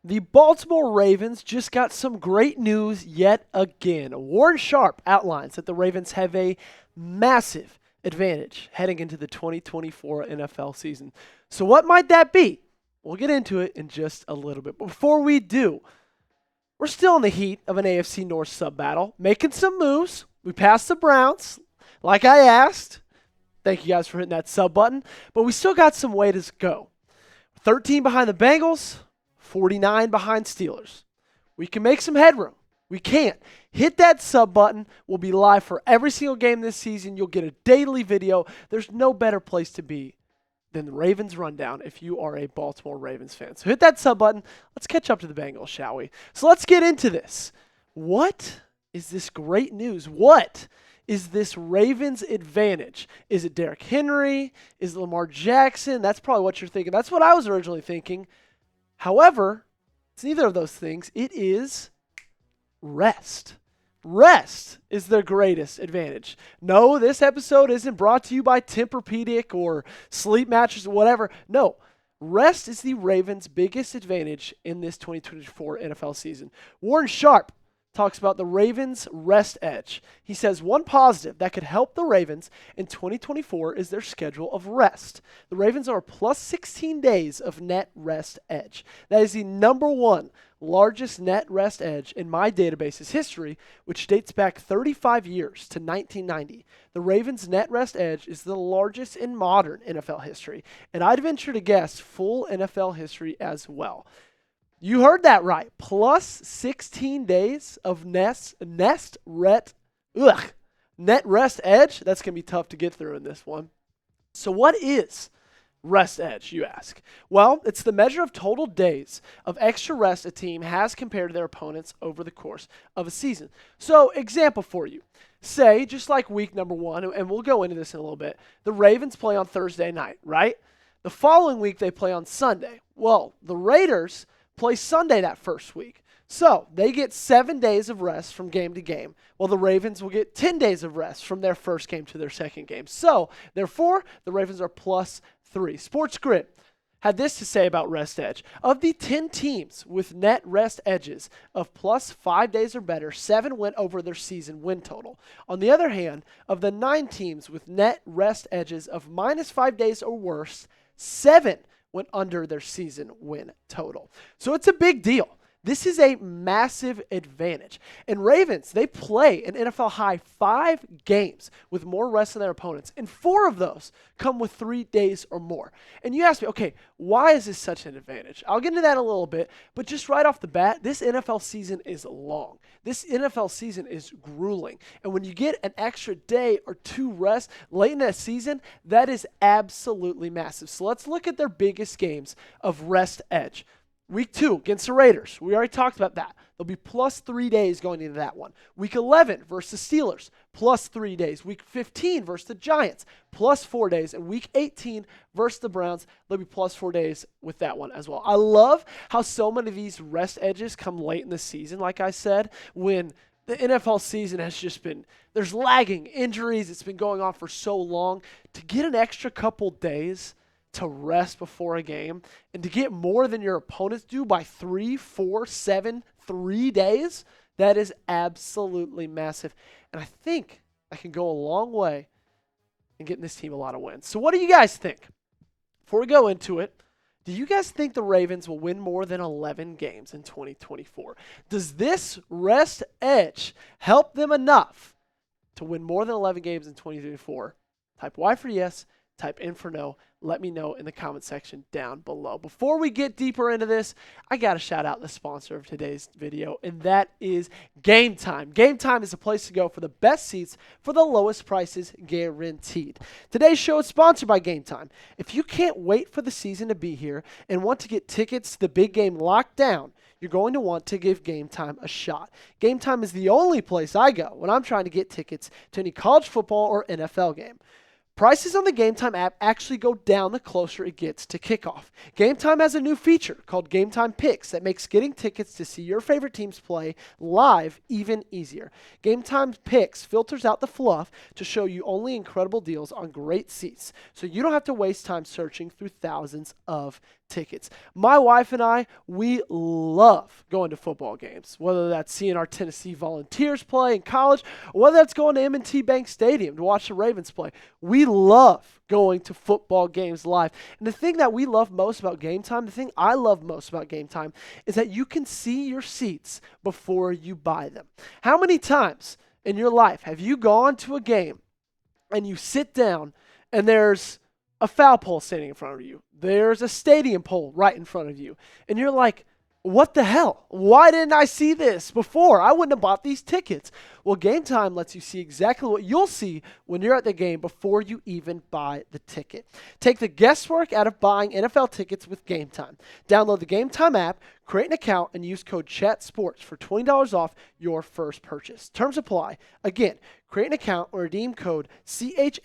The Baltimore Ravens just got some great news yet again. Warren Sharp outlines that the Ravens have a massive advantage heading into the 2024 NFL season. So what might that be? We'll get into it in just a little bit. Before we do, we're still in the heat of an AFC North sub-battle, making some moves. We passed the Browns, like I asked. Thank you guys for hitting that sub button. But we still got some way to go. 13 behind the Bengals, 49 behind Steelers. We can make some headroom. We can't. Hit that sub button. We'll be live for every single game this season. You'll get a daily video. There's no better place to be than the Ravens Rundown if you are a Baltimore Ravens fan. So hit that sub button. Let's catch up to the Bengals, shall we? So let's get into this. What is this great news? What is this Ravens advantage? Is it Derrick Henry? Is it Lamar Jackson? That's probably what you're thinking. That's what I was originally thinking. However, it's neither of those things. It is rest. Rest is their greatest advantage. No, this episode isn't brought to you by Tempur-Pedic or Sleep Mattress or whatever. No, rest is the Ravens' biggest advantage in this 2024 NFL season. Warren Sharp talks about the Ravens' rest edge. He says one positive that could help the Ravens in 2024 is their schedule of rest. The Ravens are plus 16 days of net rest edge. That is the number one largest net rest edge in my database's history, which dates back 35 years to 1990. The Ravens' net rest edge is the largest in modern NFL history, and I'd venture to guess full NFL history as well. You heard that right. Plus 16 days of net rest edge. That's going to be tough to get through in this one. So what is rest edge, you ask? Well, it's the measure of total days of extra rest a team has compared to their opponents over the course of a season. So, example for you. Say, just like week number 1, and we'll go into this in a little bit, the Ravens play on Thursday night, right? The following week, they play on Sunday. Well, the Raiders play Sunday that first week. So they get 7 days of rest from game to game, while the Ravens will get 10 days of rest from their first game to their second game. So, therefore, the Ravens are plus 3. Sports Grid had this to say about rest edge. Of the 10 teams with net rest edges of plus 5 days or better, 7 went over their season win total. On the other hand, of the 9 teams with net rest edges of minus 5 days or worse, 7 went under their season win total. So it's a big deal. This is a massive advantage. And Ravens, they play an NFL high 5 games with more rest than their opponents. And 4 of those come with 3 days or more. And you ask me, okay, why is this such an advantage? I'll get into that in a little bit. But just right off the bat, this NFL season is long. This NFL season is grueling. And when you get an extra day or 2 rest late in that season, that is absolutely massive. So let's look at their biggest games of rest edge. Week 2 against the Raiders. We already talked about that. There'll be plus 3 days going into that one. Week 11 versus the Steelers, plus 3 days. Week 15 versus the Giants, plus 4 days. And week 18 versus the Browns, there'll be plus 4 days with that one as well. I love how so many of these rest edges come late in the season, like I said, when the NFL season has just been, there's lagging injuries. It's been going on for so long. To get an extra couple days to rest before a game and to get more than your opponents do by 3, 4, 7, 3 days, that is absolutely massive. And I think I can go a long way in getting this team a lot of wins. So what do you guys think? Before we go into it, do you guys think the Ravens will win more than 11 games in 2024? Does this rest edge help them enough to win more than 11 games in 2024? Type Y for yes. Type in for no. Let me know in the comment section down below. Before we get deeper into this, I got to shout out the sponsor of today's video, and that is Game Time. Game Time is a place to go for the best seats for the lowest prices guaranteed. Today's show is sponsored by Game Time. If you can't wait for the season to be here and want to get tickets to the big game locked down, you're going to want to give Game Time a shot. Game Time is the only place I go when I'm trying to get tickets to any college football or NFL game. Prices on the Game Time app actually go down the closer it gets to kickoff. Game Time has a new feature called Game Time Picks that makes getting tickets to see your favorite teams play live even easier. Game Time Picks filters out the fluff to show you only incredible deals on great seats, so you don't have to waste time searching through thousands of tickets. My wife and I, we love going to football games, whether that's seeing our Tennessee Volunteers play in college, or whether that's going to M&T Bank Stadium to watch the Ravens play. We love going to football games live. And the thing that we love most about Game Time, the thing I love most about Game Time, is that you can see your seats before you buy them. How many times in your life have you gone to a game and you sit down and there's a foul pole standing in front of you? There's a stadium pole right in front of you. And you're like, what the hell? Why didn't I see this before? I wouldn't have bought these tickets. Well, Game Time lets you see exactly what you'll see when you're at the game before you even buy the ticket. Take the guesswork out of buying NFL tickets with Game Time. Download the Game Time app, create an account, and use code CHATSPORTS for $20 off your first purchase. Terms apply. Again, create an account or redeem code CHATSPORTS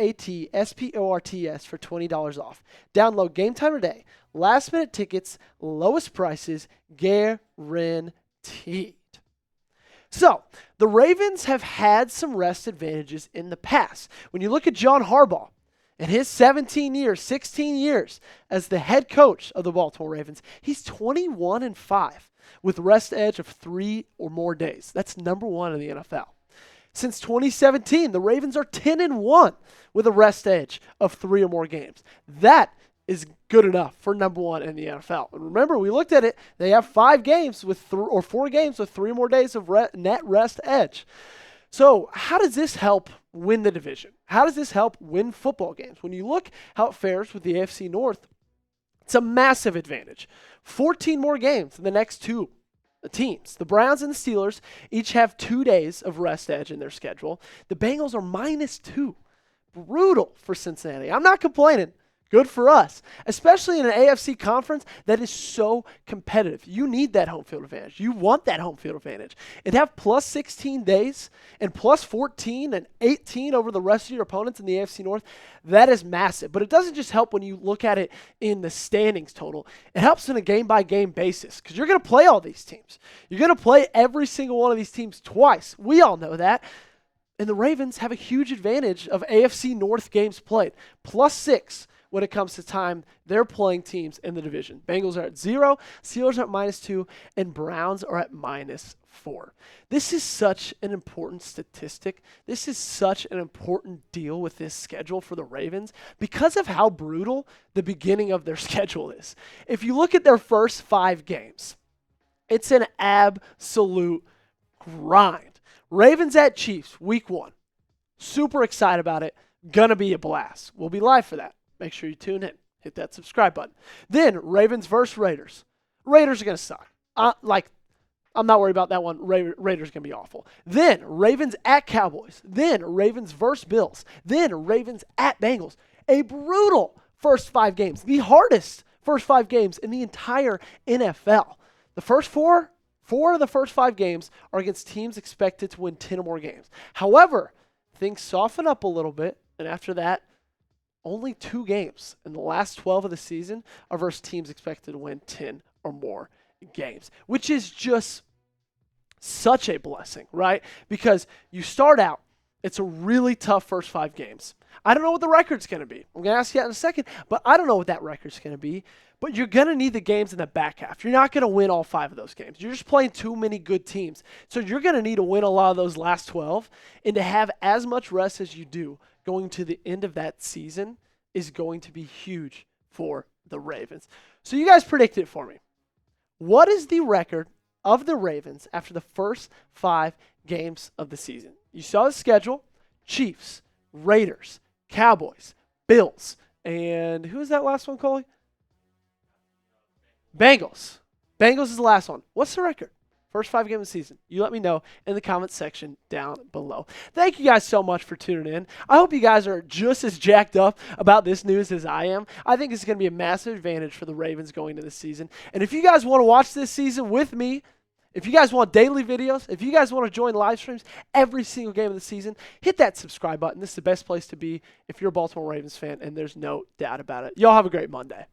for $20 off. Download Game Time today. Last minute tickets, lowest prices, guaranteed. So, the Ravens have had some rest advantages in the past. When you look at John Harbaugh and his 16 years as the head coach of the Baltimore Ravens, he's 21-5 with rest edge of 3 or more days. That's number 1 in the NFL. Since 2017, the Ravens are 10-1 with a rest edge of 3 or more games. That is good enough for number 1 in the NFL. And remember, we looked at it. They have 4 games with 3 or more days of net rest edge. So how does this help win the division? How does this help win football games? When you look how it fares with the AFC North, it's a massive advantage. 14 more games than the next 2 teams. The Browns and the Steelers each have 2 days of rest edge in their schedule. The Bengals are -2. Brutal for Cincinnati. I'm not complaining. Good for us, especially in an AFC conference that is so competitive. You need that home field advantage. You want that home field advantage. And have plus 16 days and plus 14 and 18 over the rest of your opponents in the AFC North, that is massive. But it doesn't just help when you look at it in the standings total. It helps in a game-by-game basis because you're going to play all these teams. You're going to play every single one of these teams twice. We all know that. And the Ravens have a huge advantage of AFC North games played. +6 when it comes to time they're playing teams in the division. Bengals are at 0, Steelers are at -2, and Browns are at -4. This is such an important statistic. This is such an important deal with this schedule for the Ravens because of how brutal the beginning of their schedule is. If you look at their first 5 games, it's an absolute grind. Ravens at Chiefs, week 1. Super excited about it. Gonna be a blast. We'll be live for that. Make sure you tune in. Hit that subscribe button. Then Ravens versus Raiders. Raiders are going to suck. I'm not worried about that one. Raiders are going to be awful. Then Ravens at Cowboys. Then Ravens versus Bills. Then Ravens at Bengals. A brutal first 5 games. The hardest first 5 games in the entire NFL. The first 4 of the first 5 games are against teams expected to win 10 or more games. However, things soften up a little bit, and after that, only 2 games in the last 12 of the season are versus teams expected to win 10 or more games, which is just such a blessing, right? Because you start out, it's a really tough first 5 games. I don't know what the record's going to be. I'm going to ask you that in a second, but I don't know what that record's going to be. But you're going to need the games in the back half. You're not going to win all 5 of those games. You're just playing too many good teams. So you're going to need to win a lot of those last 12, and to have as much rest as you do going to the end of that season is going to be huge for the Ravens. So you guys predict it for me. What is the record of the Ravens after the first 5 games of the season? You saw the schedule: Chiefs, Raiders, Cowboys, Bills, and who is that last one, Coley? Bengals. Bengals is the last one. What's the record? First 5 games of the season. You let me know in the comments section down below. Thank you guys so much for tuning in. I hope you guys are just as jacked up about this news as I am. I think it's going to be a massive advantage for the Ravens going into this season. And if you guys want to watch this season with me, if you guys want daily videos, if you guys want to join live streams every single game of the season, hit that subscribe button. This is the best place to be if you're a Baltimore Ravens fan, and there's no doubt about it. Y'all have a great Monday.